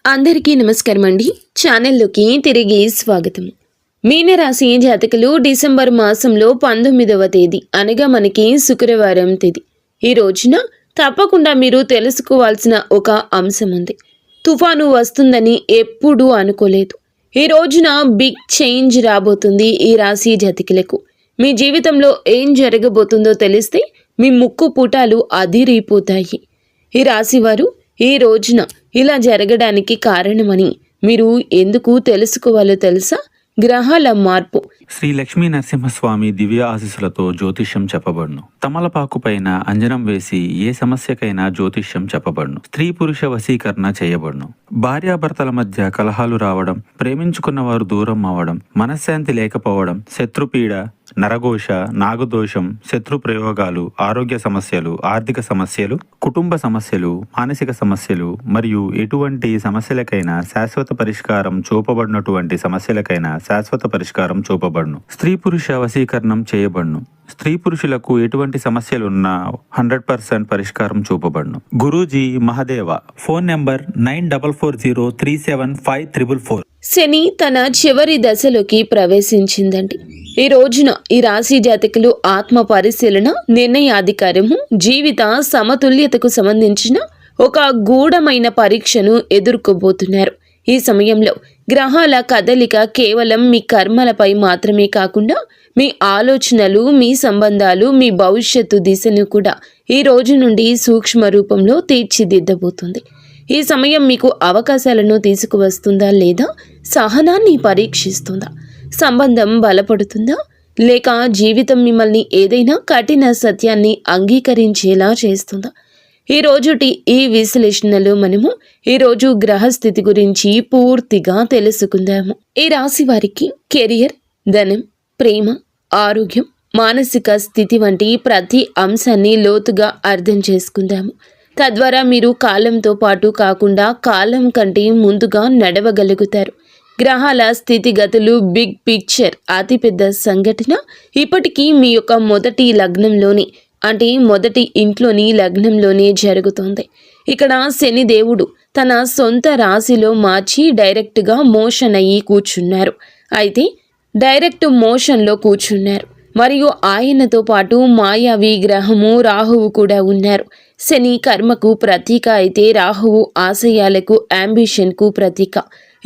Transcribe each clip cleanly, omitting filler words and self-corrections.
అందరికీ నమస్కారం అండి. ఛానల్లోకి తిరిగి స్వాగతం. మీనరాశి జాతకులు డిసెంబర్ మాసంలో 19వ తేదీ అనగా మనకి శుక్రవారం తేదీ. ఈ రోజున తప్పకుండా మీరు తెలుసుకోవాల్సిన ఒక అంశం ఉంది. తుఫాను వస్తుందని ఎప్పుడూ అనుకోలేదు. ఈ రోజున బిగ్ చేంజ్ రాబోతుంది ఈ రాశి జాతకులకు. మీ జీవితంలో ఏం జరగబోతుందో తెలిస్తే మీ ముక్కు పుటాలు అదిరిపోతాయి. ఈ రాశివారు ఈ రోజున ఇలా జరగడానికి కారణమని మీరు ఎందుకు తెలుసుకోవాలో తెలుసా? గ్రహాల మార్పు. శ్రీ లక్ష్మీ నరసింహస్వామి దివ్య ఆశీస్సులతో జ్యోతిష్యం చెప్పబడును. తమలపాకు పైన అంజనం వేసి ఏ సమస్యకైనా జ్యోతిష్యం చెప్పబడును. స్త్రీ పురుష వశీకరణ చేయబడును. భార్యాభర్తల మధ్య కలహాలు రావడం, ప్రేమించుకున్న వారు దూరం అవ్వడం, మనశ్శాంతి లేకపోవడం, శత్రుపీడ, నరఘోష, నాగదోషం, శత్రు ప్రయోగాలు, ఆరోగ్య సమస్యలు, ఆర్థిక సమస్యలు, కుటుంబ సమస్యలు, మానసిక సమస్యలు మరియు ఎటువంటి సమస్యలకైనా శాశ్వత పరిష్కారం చూపబడినటువంటి సమస్యలకైనా శాశ్వత పరిష్కారం చూపబడును. స్త్రీ పురుష వశీకరణం చేయబడును. స్త్రీ పురుషులకు ఎటువంటి సమస్యలున్నా 100% పరిష్కారం చూపబడును. గురూజీ మహదేవ. Phone number 9440375344. శని తన చివరి దశలోకి ప్రవేశించిందండి. ఈ రోజున ఈ రాశి జాతకులు ఆత్మ పరిశీలన, నిర్ణయాధికారము, జీవిత సమతుల్యతకు సంబంధించిన ఒక గూఢమైన పరీక్షను ఎదుర్కోబోతున్నారు. ఈ సమయంలో గ్రహాల కదలిక కేవలం మీ కర్మలపై మాత్రమే కాకుండా మీ ఆలోచనలు, మీ సంబంధాలు, మీ భవిష్యత్తు దిశను కూడా ఈ రోజు నుండి సూక్ష్మ రూపంలో తీర్చిదిద్దబోతుంది. ఈ సమయం మీకు అవకాశాలను తీసుకువస్తుందా లేదా సహనాన్ని పరీక్షిస్తుందా? సంబంధం బలపడుతుందా లేక జీవితం మిమ్మల్ని ఏదైనా కఠిన సత్యాన్ని అంగీకరించేలా చేస్తుందా? ఈ రోజుటి ఈ విశ్లేషణలో మనము ఈరోజు గ్రహస్థితి గురించి పూర్తిగా తెలుసుకుందాము. ఈ రాశి వారికి కెరియర్, ధనం, ప్రేమ, ఆరోగ్యం, మానసిక స్థితి వంటి ప్రతి అంశాన్ని లోతుగా అర్థం చేసుకుందాము. తద్వారా మీరు కాలంతో పాటు కాకుండా కాలం కంటే ముందుగా నడవగలుగుతారు. గ్రహాల స్థితిగతులు, బిగ్ పిక్చర్, అతిపెద్ద సంఘటన ఇప్పటికీ మీ యొక్క మొదటి లగ్నంలోని అంటే మొదటి ఇంట్లోని లగ్నంలోనే జరుగుతోంది. ఇక్కడ శని దేవుడు తన సొంత రాశిలో మార్చి డైరెక్ట్గా మోషన్ అయ్యి కూర్చున్నారు. అయితే డైరెక్ట్ మోషన్లో కూర్చున్నారు మరియు ఆయనతో పాటు మాయావి గ్రహము రాహువు కూడా ఉన్నారు. శని కర్మకు ప్రతీక అయితే రాహువు ఆశయాలకు, అంబిషన్కు ప్రతీక.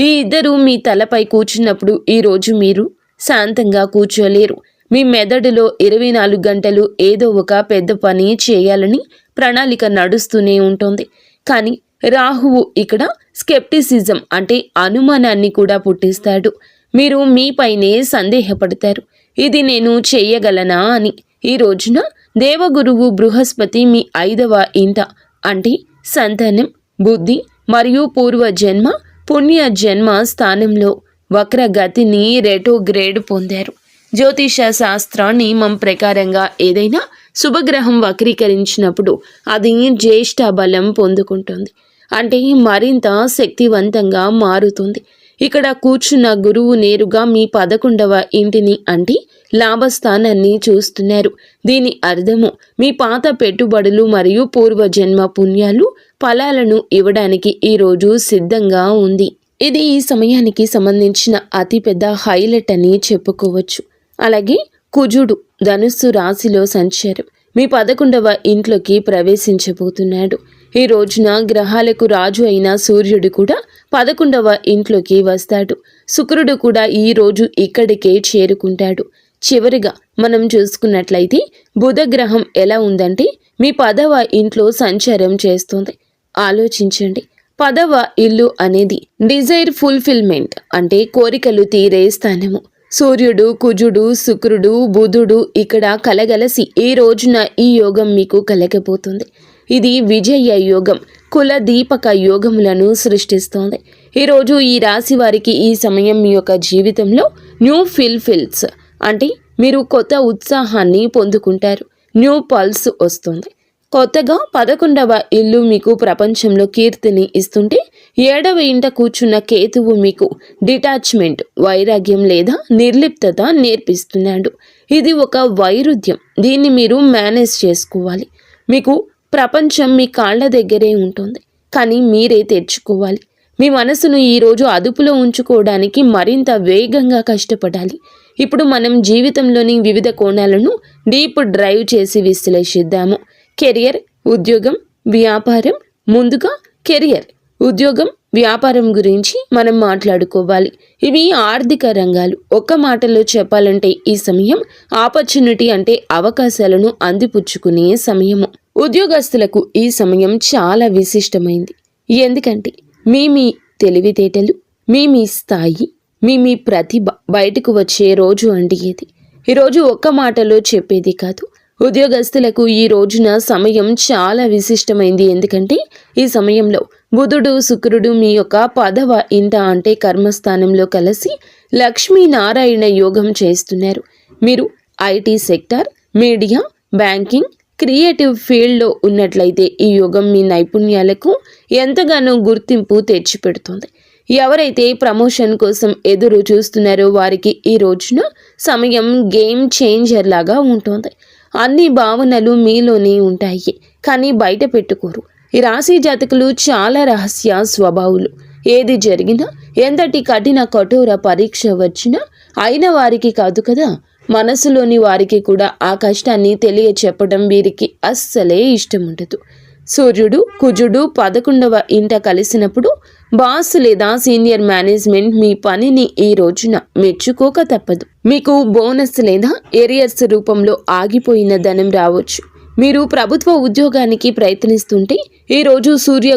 ఈ ఇద్దరు మీ తలపై కూర్చున్నప్పుడు ఈరోజు మీరు శాంతంగా కూర్చోలేరు. మీ మెదడులో 24 గంటలు ఏదో ఒక పెద్ద పని చేయాలని ప్రణాళిక నడుస్తూనే ఉంటుంది. కానీ రాహువు ఇక్కడ స్కెప్టిసిజం అంటే అనుమానాన్ని కూడా పుట్టిస్తాడు. మీరు మీపైనే సందేహపడతారు, ఇది నేను చేయగలనా అని. ఈ రోజున దేవగురువు బృహస్పతి మీ 5వ ఇంట అంటే సంతానం, బుద్ధి మరియు పూర్వజన్మ, పుణ్య జన్మ స్థానంలో వక్రగతిని రెట్రోగ్రేడ్ పొందారు. జ్యోతిష శాస్త్ర నియమం ప్రకారంగా ఏదైనా శుభగ్రహం వక్రీకరించినప్పుడు అది జ్యేష్ఠ బలం పొందుకుంటుంది, అంటే మరింత శక్తివంతంగా మారుతుంది. ఇక్కడ కూర్చున్న గురువు నేరుగా మీ 11వ ఇంటిని అంటే లాభస్థానాన్ని చూస్తున్నారు. దీని అర్థము మీ పాత పెట్టుబడులు మరియు పూర్వజన్మ పుణ్యాలు ఫలాలను ఇవ్వడానికి ఈరోజు సిద్ధంగా ఉంది. ఇది ఈ సమయానికి సంబంధించిన అతిపెద్ద హైలైట్ అని చెప్పుకోవచ్చు. అలాగే కుజుడు ధనుస్సు రాశిలో సంచారం మీ 11వ ఇంట్లోకి ప్రవేశించబోతున్నాడు. ఈ రోజున గ్రహాలకు రాజు అయిన సూర్యుడు కూడా 11వ ఇంట్లోకి వస్తాడు. శుక్రుడు కూడా ఈ రోజు ఇక్కడికే చేరుకుంటాడు. చివరిగా మనం చూసుకున్నట్లయితే బుధ గ్రహం ఎలా ఉందంటే మీ 10వ ఇంట్లో సంచారం చేస్తుంది. ఆలోచించండి, 10వ ఇల్లు అనేది డిజైర్ ఫుల్ఫిల్మెంట్ అంటే కోరికలు తీరే స్థానము. సూర్యుడు, కుజుడు, శుక్రుడు, బుధుడు ఇక్కడ కలగలసి ఈ రోజున ఈ యోగం మీకు కలగబోతుంది. ఇది విజయ యోగం, కుల దీపక యోగములను సృష్టిస్తోంది. ఈరోజు ఈ రాశి వారికి ఈ సమయం మీ యొక్క జీవితంలో న్యూ ఫిల్స్ అంటే మీరు కొత్త ఉత్సాహాన్ని పొందుకుంటారు. న్యూ పల్స్ వస్తుంది. కొత్తగా 11వ ఇల్లు మీకు ప్రపంచంలో కీర్తిని ఇస్తుంటే 7వ ఇంట కూర్చున్న కేతువు మీకు డిటాచ్మెంట్, వైరాగ్యం లేదా నిర్లిప్తత నేర్పిస్తున్నాడు. ఇది ఒక వైరుధ్యం, దీన్ని మీరు మేనేజ్ చేసుకోవాలి. మీకు ప్రపంచం మీ కాళ్ళ దగ్గరే ఉంటుంది, కానీ మీరే తెచ్చుకోవాలి. మీ మనసును ఈరోజు అదుపులో ఉంచుకోవడానికి మరింత వేగంగా కష్టపడాలి. ఇప్పుడు మనం జీవితంలోని వివిధ కోణాలను డీప్ డ్రైవ్ చేసి విశ్లేషిద్దాము. కెరియర్, ఉద్యోగం, వ్యాపారం. ముందుగా కెరియర్, ఉద్యోగం, వ్యాపారం గురించి మనం మాట్లాడుకోవాలి. ఇవి ఆర్థిక రంగాలు. ఒక్క మాటలో చెప్పాలంటే ఈ సమయం ఆపర్చునిటీ అంటే అవకాశాలను అందిపుచ్చుకునే సమయము. ఉద్యోగస్తులకు ఈ సమయం చాలా విశిష్టమైంది. ఎందుకంటే మీ తెలివితేటలు, మీ స్థాయి, మీ ప్రతిభ బయటకు వచ్చే రోజు అండి ఇది. ఈరోజు ఒక్క మాటలో చెప్పేది కాదు. ఉద్యోగస్తులకు ఈ రోజున సమయం చాలా విశిష్టమైంది. ఎందుకంటే ఈ సమయంలో బుధుడు, శుక్రుడు మీ యొక్క 10వ ఇంట అంటే కర్మస్థానంలో కలిసి లక్ష్మీనారాయణ యోగం చేస్తున్నారు. మీరు IT sector, media, banking, creative ఫీల్డ్లో ఉన్నట్లయితే ఈ యోగం మీ నైపుణ్యాలకు ఎంతగానో గుర్తింపు తెచ్చిపెడుతుంది. ఎవరైతే ప్రమోషన్ కోసం ఎదురు చూస్తున్నారో వారికి ఈ రోజున సమయం గేమ్ చేంజర్ లాగా ఉంటుంది. అన్ని భావనలు మీలోనే ఉంటాయి, కానీ బయట పెట్టుకోరు. ఈ రాశి జాతకులు చాలా రహస్య స్వభావులు. ఏది జరిగినా, ఎంతటి కఠోర పరీక్ష వచ్చినా అయిన వారికి కాదు కదా, మనసులోని వారికి కూడా ఆ కష్టాన్ని తెలియచెప్పడం వీరికి అస్సలే ఇష్టం ఉండదు. సూర్యుడు, కుజుడు 11వ ఇంట కలిసినప్పుడు బాస్ లేదా సీనియర్ మేనేజ్మెంట్ మీ పనిని ఈ రోజున మెచ్చుకోక తప్పదు. మీకు బోనస్ లేదా ఏరియర్స్ రూపంలో ఆగిపోయిన ధనం రావచ్చు. మీరు ప్రభుత్వ ఉద్యోగానికి ప్రయత్నిస్తుంటే ఈరోజు సూర్య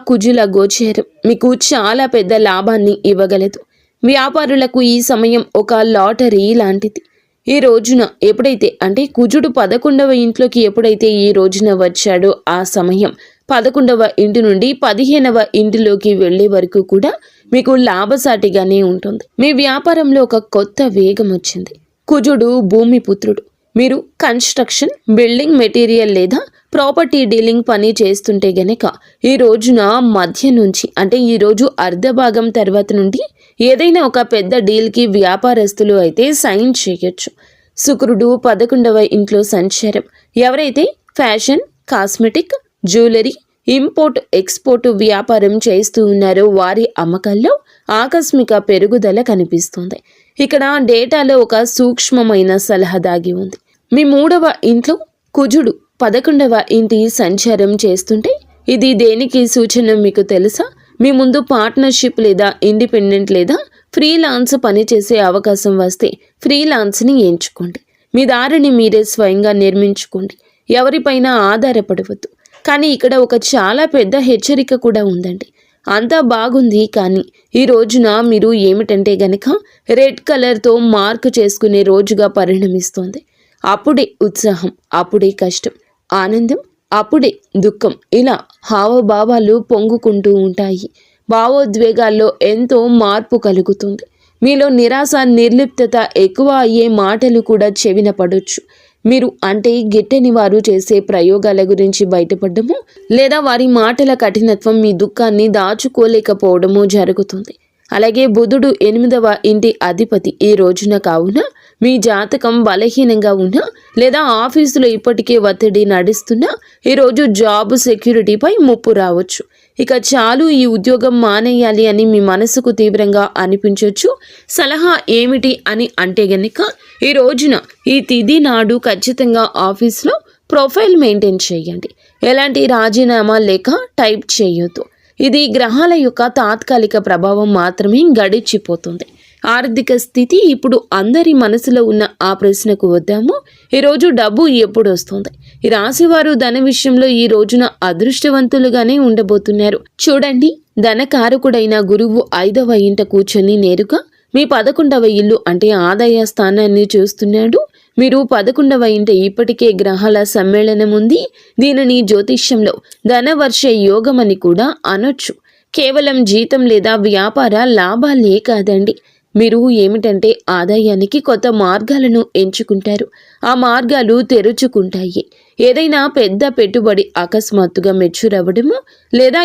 కుజుల గోచరం మీకు చాలా పెద్ద లాభాన్ని ఇవ్వగలదు. వ్యాపారులకు ఈ సమయం ఒక లాటరీ లాంటిది. ఈ రోజున ఎప్పుడైతే అంటే కుజుడు 11వ ఇంట్లోకి ఎప్పుడైతే ఈ రోజున వచ్చాడో ఆ సమయం 11వ ఇంటి నుండి 15వ ఇంటిలోకి వెళ్లే వరకు కూడా మీకు లాభసాటిగానే ఉంటుంది. మీ వ్యాపారంలో ఒక కొత్త వేగం వచ్చింది. కుజుడు భూమి పుత్రుడు. మీరు కన్స్ట్రక్షన్, బిల్డింగ్ మెటీరియల్ లేదా ప్రాపర్టీ డీలింగ్ పని చేస్తుంటే గనక ఈ రోజున మధ్య నుంచి అంటే ఈరోజు అర్ధ భాగం తర్వాత నుండి ఏదైనా ఒక పెద్ద డీల్కి వ్యాపారస్తులు అయితే సైన్ చేయొచ్చు. శుక్రుడు 11వ ఇంట్లో సంచారం. ఎవరైతే fashion, cosmetic, jewellery, import export వ్యాపారం చేస్తూ ఉన్నారో వారి అమ్మకాల్లో ఆకస్మిక పెరుగుదల కనిపిస్తుంది. ఇక్కడ డేటాలో ఒక సూక్ష్మమైన సలహా దాగి ఉంది. మీ 3వ ఇంట్లో కుజుడు 11వ ఇంటి సంచారం చేస్తుంటే ఇది దేనికి సూచన మీకు తెలుసా? మీ ముందు పార్ట్నర్షిప్ లేదా ఇండిపెండెంట్ లేదా ఫ్రీలాన్స్ పనిచేసే అవకాశం వస్తే ఫ్రీలాన్స్ని ఎంచుకోండి. మీ దారిని మీరే స్వయంగా నిర్మించుకోండి. ఎవరిపైనా ఆధారపడవద్దు. కానీ ఇక్కడ ఒక చాలా పెద్ద హెచ్చరిక కూడా ఉందండి. అంతా బాగుంది, కానీ ఈ రోజున మీరు ఏమిటంటే గనక రెడ్ కలర్తో మార్క్ చేసుకునే రోజుగా పరిణమిస్తోంది. అప్పుడే ఉత్సాహం, అప్పుడే కష్టం, ఆనందం, అప్పుడే దుఃఖం, ఇలా హావభావాలు పొంగుకుంటూ ఉంటాయి. భావోద్వేగాల్లో ఎంతో మార్పు కలుగుతుంది. మీలో నిరాశ, నిర్లిప్తత ఎక్కువ అయ్యే మాటలు కూడా చెవిన పడొచ్చు. మీరు అంటే గిట్టని వారు చేసే ప్రయోగాల గురించి బయటపడము లేదా వారి మాటల కఠినత్వం మీ దుఃఖాన్ని దాచుకోలేకపోవడము జరుగుతుంది. అలాగే బుధుడు 8వ ఇంటి అధిపతి ఈ రోజున. కావున మీ జాతకం బలహీనంగా ఉన్నా లేదా ఆఫీసులో ఇప్పటికే ఒత్తిడి నడుస్తున్నా ఈరోజు జాబ్ సెక్యూరిటీపై ముప్పు రావచ్చు. ఇక చాలు ఈ ఉద్యోగం మానేయాలి అని మీ మనసుకు తీవ్రంగా అనిపించవచ్చు. సలహా ఏమిటి అని అంటే గనుక ఈ రోజున ఈ తిథి నాడు ఖచ్చితంగా ఆఫీస్లో ప్రొఫైల్ మెయింటైన్ చేయండి. ఎలాంటి రాజీనామా లేక టైప్ చేయొద్దు. ఇది గ్రహాల యొక్క తాత్కాలిక ప్రభావం మాత్రమే గడిచిపోతుంది. ఆర్థిక స్థితి ఇప్పుడు అందరి మనసులో ఉన్న ఆ ప్రశ్నకు వద్దాము. ఈరోజు డబ్బు ఎప్పుడు వస్తుంది? ఈ రాశివారు ధన విషయంలో ఈ రోజున అదృష్టవంతులుగానే ఉండబోతున్నారు. చూడండి, ధనకారకుడైన గురువు 5వ ఇంట కూర్చొని నేరుగా మీ 11వ ఇల్లు అంటే ఆదాయ స్థానాన్ని చూస్తున్నాడు. మీరు 11వ ఇంట ఇప్పటికే గ్రహాల సమ్మేళనం ఉంది. దీనిని జ్యోతిష్యంలో ధనవర్ష యోగం అని కూడా అనొచ్చు. కేవలం జీతం లేదా వ్యాపార లాభాలే కాదండి, మీరు ఏమిటంటే ఆదాయానికి కొత్త మార్గాలను ఎంచుకుంటారు. ఆ మార్గాలు తెరుచుకుంటాయి. ఏదైనా పెద్ద పెట్టుబడి అకస్మాత్తుగా మెచ్యూర్ అవ్వడము లేదా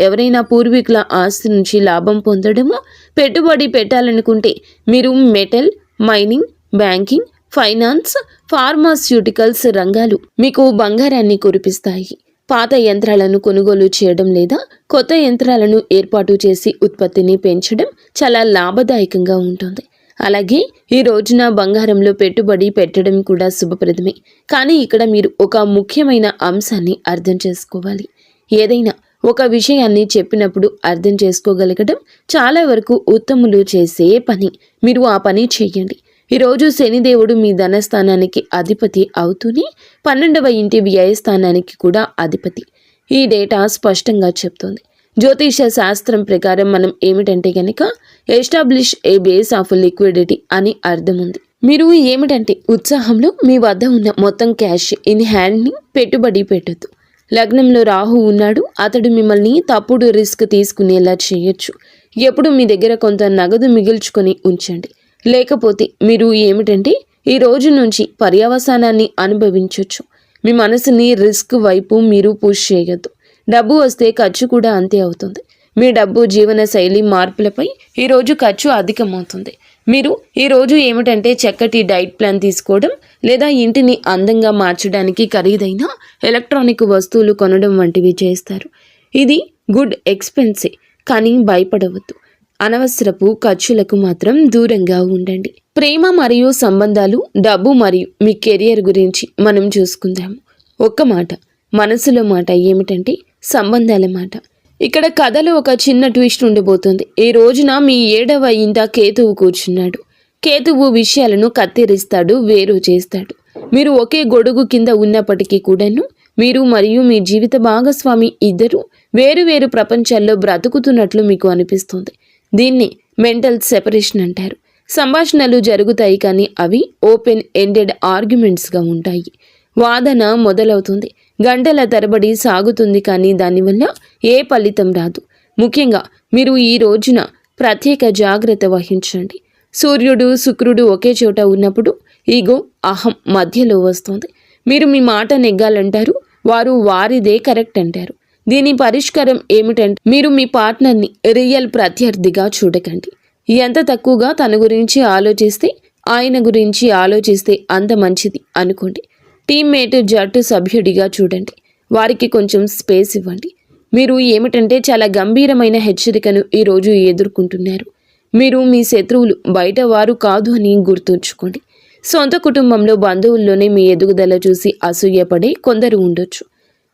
ఎవరైనా పూర్వీకుల ఆస్తి నుంచి లాభం పొందడము, పెట్టుబడి పెట్టాలనుకుంటే మీరు metal, mining, banking, finance, pharmaceuticals రంగాలు మీకు బంగారాన్ని కురిపిస్తాయి. పాత యంత్రాలను కొనుగోలు చేయడం లేదా కొత్త యంత్రాలను ఏర్పాటు చేసి ఉత్పత్తిని పెంచడం చాలా లాభదాయకంగా ఉంటుంది. అలాగే ఈ రోజున బంగారంలో పెట్టుబడి పెట్టడం కూడా శుభప్రదమే. కానీ ఇక్కడ మీరు ఒక ముఖ్యమైన అంశాన్ని అర్థం చేసుకోవాలి. ఏదైనా ఒక విషయాన్ని చెప్పినప్పుడు అర్థం చేసుకోగలగడం చాలా వరకు ఉత్తములు చేసే పని. మీరు ఆ పని చేయండి. ఈరోజు శనిదేవుడు మీ ధనస్థానానికి అధిపతి అవుతూనే 12వ ఇంటి వ్యయస్థానానికి కూడా అధిపతి. ఈ డేటా స్పష్టంగా చెప్తోంది. జ్యోతిష శాస్త్రం ప్రకారం మనం ఏమిటంటే గనక establish A base of liquidity అని అర్థం ఉంది. మీరు ఏమిటంటే ఉత్సాహంలో మీ వద్ద ఉన్న మొత్తం క్యాష్ ఇన్ హ్యాండ్ని పెట్టుబడి పెట్టొద్దు. లగ్నంలో రాహు ఉన్నాడు. అతడు మిమ్మల్ని తప్పుడు రిస్క్ తీసుకునేలా చేయొచ్చు. ఎప్పుడు మీ దగ్గర కొంత నగదు మిగుల్చుకొని ఉంచండి. లేకపోతే మీరు ఏమిటంటే ఈ రోజు నుంచి పర్యవసానాన్ని అనుభవించవచ్చు. మీ మనసుని రిస్క్ వైపు మీరు పుష్ చేయొద్దు. డబ్బు వస్తే ఖర్చు కూడా అంతే అవుతుంది. మీ డబ్బు జీవన శైలి మార్పులపై ఈరోజు ఖర్చు అధికమవుతుంది. మీరు ఈరోజు ఏమిటంటే చక్కటి డైట్ ప్లాన్ తీసుకోవడం లేదా ఇంటిని అందంగా మార్చడానికి ఖరీదైన ఎలక్ట్రానిక్ వస్తువులు కొనడం వంటివి చేస్తారు. ఇది గుడ్ ఎక్స్పెన్సే, కానీ భయపడవద్దు. అనవసరపు ఖర్చులకు మాత్రం దూరంగా ఉండండి. ప్రేమ మరియు సంబంధాలు, డబ్బు మరియు మీ కెరియర్ గురించి మనం చూసుకుందాము. ఒక్క మాట, మనసులో మాట ఏమిటంటే సంబంధాల మాట. ఇక్కడ కథలో ఒక చిన్న ట్విస్ట్ ఉండబోతుంది. ఈ రోజున మీ 7వ ఇంట కేతువు కూర్చున్నాడు. కేతువు విషయాలను కత్తిరిస్తాడు, వేరు చేస్తాడు. మీరు ఒకే గొడుగు కింద ఉన్నప్పటికీ కూడాను మీరు మరియు మీ జీవిత భాగస్వామి ఇద్దరు వేరు ప్రపంచాల్లో బ్రతుకుతున్నట్లు మీకు అనిపిస్తుంది. దీన్ని మెంటల్ సెపరేషన్ అంటారు. సంభాషణలు జరుగుతాయి, కానీ అవి ఓపెన్ ఎండెడ్ ఆర్గ్యుమెంట్స్గా ఉంటాయి. వాదన మొదలవుతుంది, గంటల తరబడి సాగుతుంది, కానీ దానివల్ల ఏ ఫలితం రాదు. ముఖ్యంగా మీరు ఈ రోజున ప్రత్యేక జాగ్రత్త వహించండి. సూర్యుడు శుక్రుడు ఒకే చోట ఉన్నప్పుడు ఈగో, అహం మధ్యలో వస్తుంది. మీరు మీ మాట నెగ్గాలంటారు, వారు వారిదే కరెక్ట్ అంటారు. దీని పరిష్కారం ఏమిటంటే మీరు మీ పార్ట్నర్ని రియల్ ప్రత్యర్థిగా చూడకండి. ఎంత తక్కువగా తన గురించి ఆలోచిస్తే ఆయన గురించి ఆలోచిస్తే అంత మంచిది అనుకోండి. టీమ్మేట్, జట్టు సభ్యుడిగా చూడండి. వారికి కొంచెం స్పేస్ ఇవ్వండి. మీరు ఏమిటంటే చాలా గంభీరమైన హెచ్చరికను ఈరోజు ఎదుర్కొంటున్నారు. మీరు మీ శత్రువులు బయట వారు కాదు అని గుర్తుంచుకోండి. సొంత కుటుంబంలో బంధువుల్లోనే మీ ఎదుగుదల చూసి అసూయపడే కొందరు ఉండొచ్చు.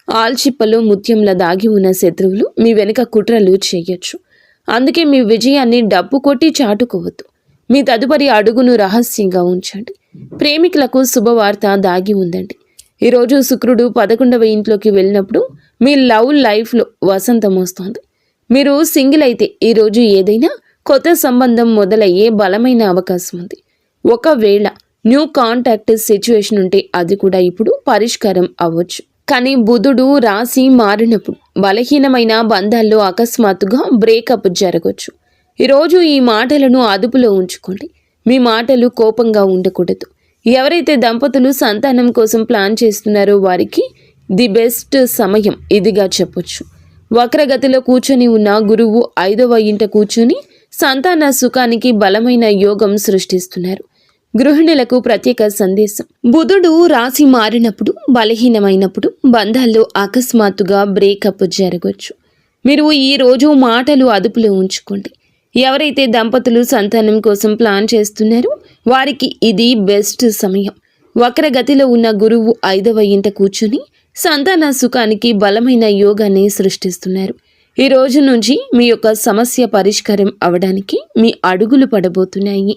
ఆల్చిప్పలో ముత్యంలా దాగి ఉన్న శత్రువులు మీ వెనుక కుట్రలు చేయొచ్చు. అందుకే మీ విజయాన్ని డబ్బు కొట్టి చాటుకోవద్దు. మీ తదుపరి అడుగును రహస్యంగా ఉంచండి. ప్రేమికులకు శుభవార్త దాగి ఉందండి. ఈరోజు శుక్రుడు 11వ ఇంట్లోకి వెళ్ళినప్పుడు మీ లవ్ లైఫ్లో వసంతం వస్తుంది. మీరు సింగిల్ అయితే ఈరోజు ఏదైనా కొత్త సంబంధం మొదలయ్యే బలమైన అవకాశం ఉంది. ఒకవేళ న్యూ కాంటాక్ట్ సిచ్యువేషన్ ఉంటే అది కూడా ఇప్పుడు పరిష్కారం అవ్వచ్చు. కానీ బుధుడు రాశి మారినప్పుడు బలహీనమైన బంధాల్లో అకస్మాత్తుగా బ్రేకప్ జరగవచ్చు. ఈరోజు ఈ మాటలను అదుపులో ఉంచుకోండి. మీ మాటలు కోపంగా ఉండకూడదు. ఎవరైతే దంపతులు సంతానం కోసం ప్లాన్ చేస్తున్నారో వారికి ది బెస్ట్ సమయం ఇదిగా చెప్పొచ్చు. వక్రగతిలో కూర్చొని ఉన్న గురువు 5వ ఇంట కూర్చొని సంతాన సుఖానికి బలమైన యోగం సృష్టిస్తున్నారు. గృహిణులకు ప్రత్యేక సందేశం. బుధుడు రాశి మారినప్పుడు బలహీనమైనప్పుడు బంధాల్లో అకస్మాత్తుగా బ్రేకప్ జరగవచ్చు. మీరు ఈ రోజు మాటలు అదుపులో ఉంచుకోండి. ఎవరైతే దంపతులు సంతానం కోసం ప్లాన్ చేస్తున్నారో వారికి ఇది బెస్ట్ సమయం. వక్రగతిలో ఉన్న గురువు 5వ ఇంట కూర్చుని సంతాన సుఖానికి బలమైన యోగాన్ని సృష్టిస్తున్నారు. ఈ రోజు నుంచి మీ యొక్క సమస్య పరిష్కారం అవడానికి మీ అడుగులు పడబోతున్నాయి.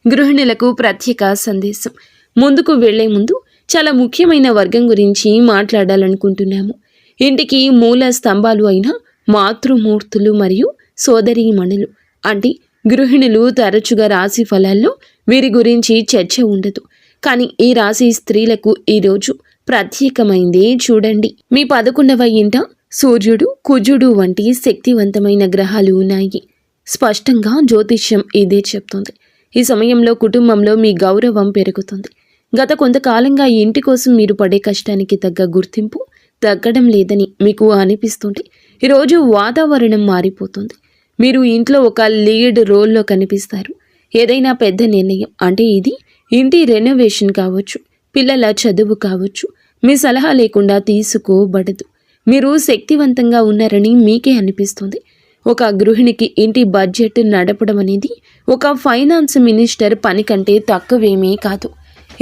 గృహిణులకు ప్రత్యేక సందేశం. ముందుకు వెళ్లే ముందు చాలా ముఖ్యమైన వర్గం గురించి మాట్లాడాలనుకుంటున్నాము. ఇంటికి మూల స్తంభాలు అయిన మాతృమూర్తులు మరియు సోదరీమణులు అంటే గృహిణులు తరచుగా రాశి ఫలాల్లో వీరి గురించి చర్చ ఉండదు. కానీ ఈ రాశి స్త్రీలకు ఈరోజు ప్రత్యేకమైందే చూడండి. మీ 11వ ఇంట సూర్యుడు, కుజుడు వంటి శక్తివంతమైన గ్రహాలు ఉన్నాయి. స్పష్టంగా జ్యోతిష్యం ఇదే చెప్తుంది. ఈ సమయంలో కుటుంబంలో మీ గౌరవం పెరుగుతుంది. గత కొంతకాలంగా ఈ ఇంటి కోసం మీరు పడే కష్టానికి తగ్గ గుర్తింపు తగ్గడం లేదని మీకు అనిపిస్తుంది. ఈరోజు వాతావరణం మారిపోతుంది. మీరు ఇంట్లో ఒక లీడ్ రోల్లో కనిపిస్తారు. ఏదైనా పెద్ద నిర్ణయం అంటే ఇది ఇంటి రెనోవేషన్ కావచ్చు, పిల్లల చదువు కావచ్చు, మీ సలహా లేకుండా తీసుకోబడదు. మీరు శక్తివంతంగా ఉన్నారని మీకే అనిపిస్తుంది. ఒక గృహిణికి ఇంటి బడ్జెట్ నడపడం అనేది ఒక ఫైనాన్స్ మినిస్టర్ పని కంటే తక్కువేమీ కాదు.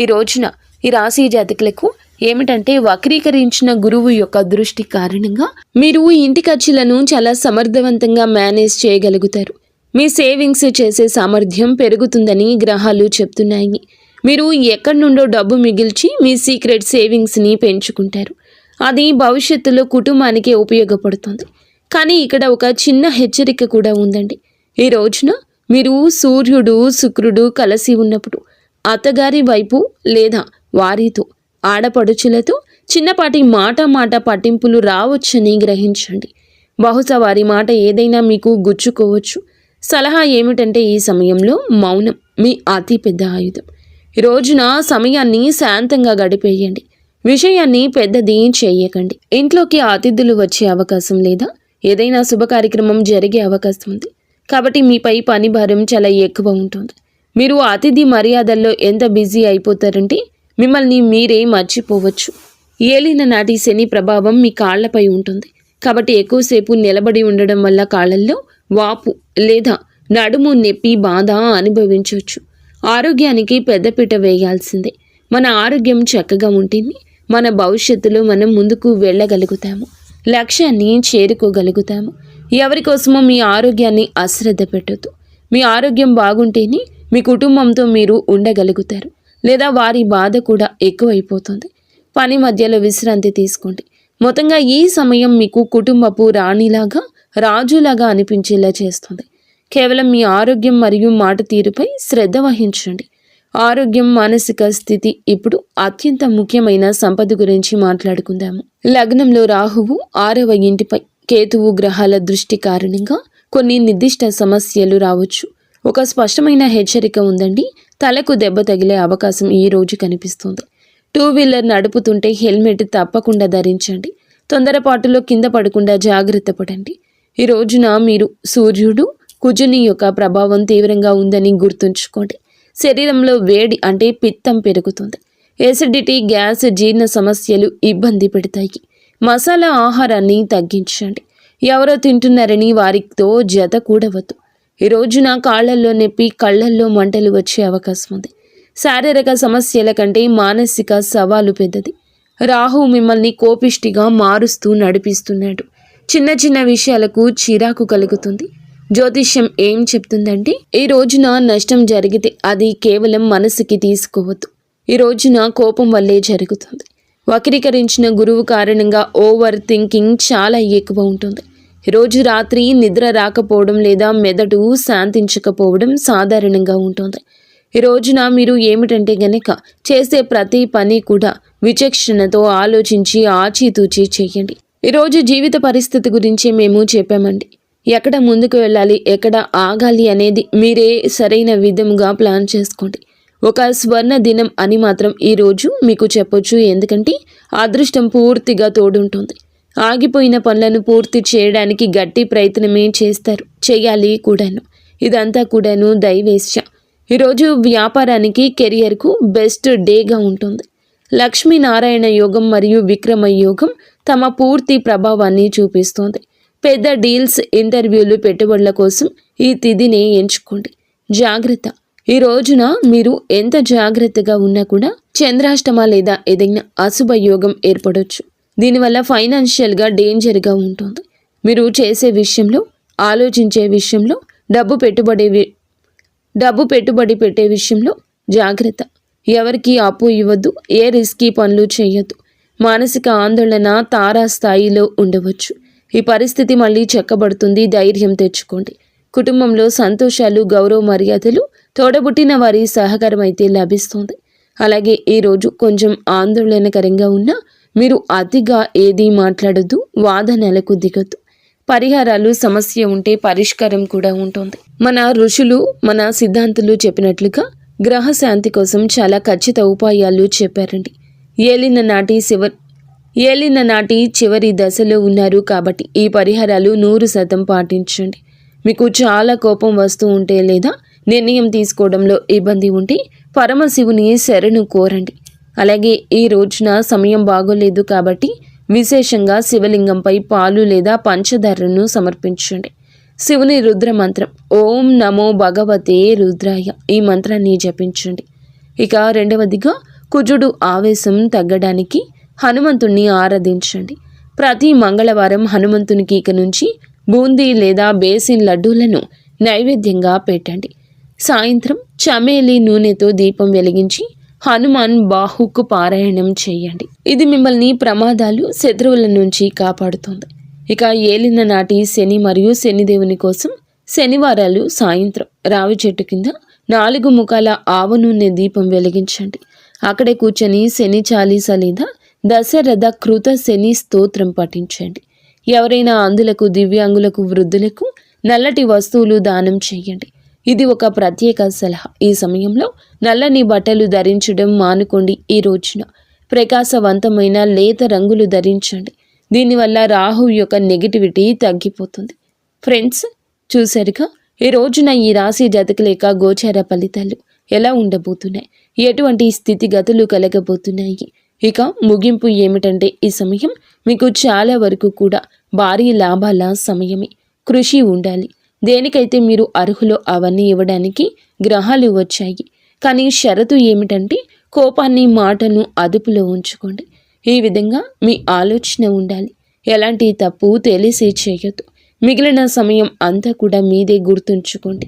ఈ రోజున ఈ రాశి జాతకులకు ఏమిటంటే వక్రీకరించిన గురువు యొక్క దృష్టి కారణంగా మీరు ఇంటి ఖర్చులను చాలా సమర్థవంతంగా మేనేజ్ చేయగలుగుతారు. మీ సేవింగ్స్ చేసే సామర్థ్యం పెరుగుతుందని గ్రహాలు చెప్తున్నాయి. మీరు ఎక్కడి నుండో డబ్బు మిగిల్చి మీ సీక్రెట్ సేవింగ్స్ని పెంచుకుంటారు. అది భవిష్యత్తులో కుటుంబానికి ఉపయోగపడుతుంది. కానీ ఇక్కడ ఒక చిన్న హెచ్చరిక కూడా ఉందండి. ఈ రోజున మీరు సూర్యుడు శుక్రుడు కలిసి ఉన్నప్పుడు అత్తగారి వైపు లేదా వారితో ఆడపడుచులతో చిన్నపాటి మాట పట్టింపులు రావచ్చని గ్రహించండి. బహుశా వారి మాట ఏదైనా మీకు గుచ్చుకోవచ్చు. సలహా ఏమిటంటే ఈ సమయంలో మౌనం మీ అతి పెద్ద ఆయుధం. ఈ రోజున సమయాన్ని శాంతంగా గడిపేయండి. విషయాన్ని పెద్దది చేయకండి. ఇంట్లోకి అతిథులు వచ్చే అవకాశం లేదా ఏదైనా శుభ కార్యక్రమం జరిగే అవకాశం ఉంది. కాబట్టి మీపై పని భారం చాలా ఎక్కువ ఉంటుంది. మీరు అతిథి మర్యాదల్లో ఎంత బిజీ అయిపోతారంటే మిమ్మల్ని మీరే మర్చిపోవచ్చు. ఏలిన నాటి శని ప్రభావం మీ కాళ్లపై ఉంటుంది. కాబట్టి ఎక్కువసేపు నిలబడి ఉండడం వల్ల కాళ్ళల్లో వాపు లేదా నడుము నొప్పి బాధ అనుభవించవచ్చు. ఆరోగ్యానికి పెద్దపీట వేయాల్సిందే. మన ఆరోగ్యం చక్కగా ఉంటేనే మన భవిష్యత్తులో మనం ముందుకు వెళ్ళగలుగుతాము, లక్ష్యాన్ని చేరుకోగలుగుతాము. ఎవరి కోసమో మీ ఆరోగ్యాన్ని అశ్రద్ధ పెట్టొద్దు. మీ ఆరోగ్యం బాగుంటేనే మీ కుటుంబంతో మీరు ఉండగలుగుతారు, లేదా వారి బాధ కూడా ఎక్కువైపోతుంది. పని మధ్యలో విశ్రాంతి తీసుకోండి. మొత్తంగా ఈ సమయం మీకు కుటుంబపు రాణిలాగా రాజులాగా అనిపించేలా చేస్తుంది. కేవలం మీ ఆరోగ్యం మరియు మాట తీరుపై శ్రద్ధ వహించండి. ఆరోగ్యం, మానసిక స్థితి ఇప్పుడు అత్యంత ముఖ్యమైన సంపద గురించి మాట్లాడుకుందాము. లగ్నంలో రాహువు 6వ ఇంటిపై కేతువు గ్రహాల దృష్టి కారణంగా కొన్ని నిర్దిష్ట సమస్యలు రావచ్చు. ఒక స్పష్టమైన హెచ్చరిక ఉందండి. తలకు దెబ్బ తగిలే అవకాశం ఈ రోజు కనిపిస్తుంది. 2 వీలర్ నడుపుతుంటే హెల్మెట్ తప్పకుండా ధరించండి. తొందరపాటులో కింద పడకుండా జాగ్రత్త పడండి. ఈ రోజున మీరు సూర్యుడు కుజుని యొక్క ప్రభావం తీవ్రంగా ఉందని గుర్తుంచుకోండి. శరీరంలో వేడి అంటే పిత్తం పెరుగుతుంది. ఎసిడిటీ, గ్యాస్, జీర్ణ సమస్యలు ఇబ్బంది పెడతాయి. మసాలా ఆహారాన్ని తగ్గించండి. ఎవరో తింటున్నారని వారితో జత కూడవద్దు. ఈ రోజున కాళ్లల్లో నొప్పి, కళ్లల్లో మంటలు వచ్చే అవకాశం ఉంది. శారీరక సమస్యల కంటే మానసిక సవాలు పెద్దది. రాహు మిమ్మల్ని కోపిష్టిగా మారుస్తూ నడిపిస్తున్నాడు. చిన్న చిన్న విషయాలకు చిరాకు కలుగుతుంది. జ్యోతిష్యం ఏం చెప్తుందంటే ఈ రోజున నష్టం జరిగితే అది కేవలం మనసుకి తీసుకోవద్దు. ఈ రోజున కోపం వల్లే జరుగుతుంది. వక్రీకరించిన గురువు కారణంగా ఓవర్ థింకింగ్ చాలా ఎక్కువ ఉంటుంది. రోజు రాత్రి నిద్ర రాకపోవడం లేదా మెదడు శాంతించకపోవడం సాధారణంగా ఉంటుంది. ఈ రోజున మీరు ఏమిటంటే గనక చేసే ప్రతి పని కూడా విచక్షణతో ఆలోచించి ఆచితూచి చేయండి. ఈరోజు జీవిత పరిస్థితి గురించి మేము చెప్పామండి. ఎక్కడ ముందుకు వెళ్ళాలి, ఎక్కడ ఆగాలి అనేది మీరే సరైన విధంగా ప్లాన్ చేసుకోండి. ఒక స్వర్ణ దినం అని మాత్రం ఈరోజు మీకు చెప్పొచ్చు. ఎందుకంటే అదృష్టం పూర్తిగా తోడుంటుంది. ఆగిపోయిన పనులను పూర్తి చేయడానికి గట్టి ప్రయత్నమే చేయాలి కూడాను. ఇదంతా కూడాను దైవేచ్ఛ. ఈరోజు వ్యాపారానికి, కెరియర్కు బెస్ట్ డేగా ఉంటుంది. లక్ష్మీనారాయణ యోగం మరియు విక్రమ యోగం తమ పూర్తి ప్రభావాన్ని చూపిస్తోంది. పెద్ద డీల్స్, ఇంటర్వ్యూలు, పెట్టుబడుల కోసం ఈ తిథిని ఎంచుకోండి. జాగ్రత్త. ఈ రోజున మీరు ఎంత జాగ్రత్తగా ఉన్నా కూడా చంద్రాష్టమ లేదా ఏదైనా అశుభ యోగం ఏర్పడవచ్చు. దీనివల్ల ఫైనాన్షియల్గా డేంజర్గా ఉంటుంది. మీరు చేసే విషయంలో, ఆలోచించే విషయంలో, డబ్బు పెట్టుబడి పెట్టే విషయంలో జాగ్రత్త. ఎవరికి అప్పు ఇవ్వద్దు, ఏ రిస్కీ పనులు చేయొద్దు. మానసిక ఆందోళన తారాస్థాయిలో ఉండవచ్చు. ఈ పరిస్థితి మళ్ళీ చెక్కబడుతుంది. ధైర్యం తెచ్చుకోండి. కుటుంబంలో సంతోషాలు, గౌరవ మర్యాదలు, తోడబుట్టిన వారి సహకారం అయితే లభిస్తుంది. అలాగే ఈరోజు కొంచెం ఆందోళనకరంగా ఉన్నా మీరు అతిగా ఏదీ మాట్లాడొద్దు, వాదనలకు దిగొద్దు. పరిహారాలు, సమస్య ఉంటే పరిష్కారం కూడా ఉంటుంది. మన ఋషులు, మన సిద్ధాంతులు చెప్పినట్లుగా గ్రహశాంతి కోసం చాలా ఖచ్చిత ఉపాయాలు చెప్పారండి. ఏలిన నాటి చివరి దశలో ఉన్నారు కాబట్టి ఈ పరిహారాలు 100% పాటించండి. మీకు చాలా కోపం వస్తూ ఉంటే లేదా నిర్ణయం తీసుకోవడంలో ఇబ్బంది ఉంటే పరమశివుని శరణు కోరండి. అలాగే ఈ రోజున సమయం బాగోలేదు కాబట్టి విశేషంగా శివలింగంపై పాలు లేదా పంచదారను సమర్పించండి. శివుని రుద్ర మంత్రం ఓం నమో భగవతే రుద్రాయ ఈ మంత్రాన్ని జపించండి. ఇక రెండవదిగా కుజుడు ఆవేశం తగ్గడానికి హనుమంతుణ్ణి ఆరాధించండి. ప్రతి మంగళవారం హనుమంతునికి ఇక నుంచి బూందీ లేదా బేసిన్ లడ్డూలను నైవేద్యంగా పెట్టండి. సాయంత్రం చమేలి నూనెతో దీపం వెలిగించి హనుమాన్ బాహుకు పారాయణం చేయండి. ఇది మిమ్మల్ని ప్రమాదాలు, శత్రువుల నుంచి కాపాడుతుంది. ఇక ఏలిన నాటి శని మరియు శనిదేవుని కోసం శనివారాలు సాయంత్రం రావి చెట్టు కింద 4 ముఖాల ఆవ నూనె దీపం వెలిగించండి. అక్కడే కూర్చొని శని చాలీస లేదా దశరథ కృత శని స్తోత్రం పఠించండి. ఎవరైనా అందులకు, దివ్యాంగులకు, వృద్ధులకు నల్లటి వస్తువులు దానం చేయండి. ఇది ఒక ప్రత్యేక సలహా. ఈ సమయంలో నల్లని బట్టలు ధరించడం మానుకోండి. ఈ రోజున ప్రకాశవంతమైన లేత రంగులు ధరించండి. దీనివల్ల రాహు యొక్క నెగిటివిటీ తగ్గిపోతుంది. ఫ్రెండ్స్, చూసారుగా ఈ రోజున ఈ రాశి జాతకుల యొక్క గోచార ఫలితాలు ఎలా ఉండబోతున్నాయి, ఎటువంటి స్థితిగతులు కలగబోతున్నాయి. ఇక ముగింపు ఏమిటంటే ఈ సమయం మీకు చాలా వరకు కూడా భారీ లాభాల సమయమే. కృషి ఉండాలి. దేనికైతే మీరు అర్హులో అవన్నీ ఇవ్వడానికి గ్రహాలు వచ్చాయి. కానీ షరతు ఏమిటంటే కోపాన్ని, మాటను అదుపులో ఉంచుకోండి. ఈ విధంగా మీ ఆలోచన ఉండాలి. ఎలాంటి తప్పు తెలిసి చేయొద్దు. మిగిలిన సమయం అంతా కూడా మీదే గుర్తుంచుకోండి.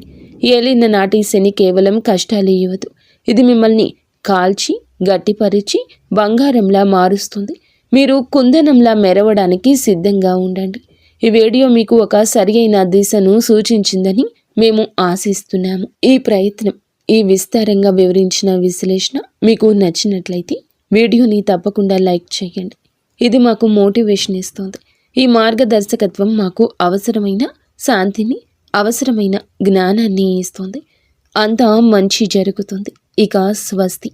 ఏలిన నాటి శని కేవలం కష్టాలు ఇవ్వదు. ఇది మిమ్మల్ని కాల్చి గట్టిపరిచి బంగారంలా మారుస్తుంది. మీరు కుందనంలా మెరవడానికి సిద్ధంగా ఉండండి. ఈ వీడియో మీకు ఒక సరియైన దిశను సూచించిందని మేము ఆశిస్తున్నాము. ఈ ప్రయత్నం, ఈ విస్తారంగా వివరించిన విశ్లేషణ మీకు నచ్చినట్లయితే వీడియోని తప్పకుండా లైక్ చేయండి. ఇది మాకు మోటివేషన్ ఇస్తుంది. ఈ మార్గదర్శకత్వం మాకు అవసరమైన శాంతిని, అవసరమైన జ్ఞానాన్ని ఇస్తుంది. అంతా మంచి జరుగుతుంది. ఇక స్వస్తి.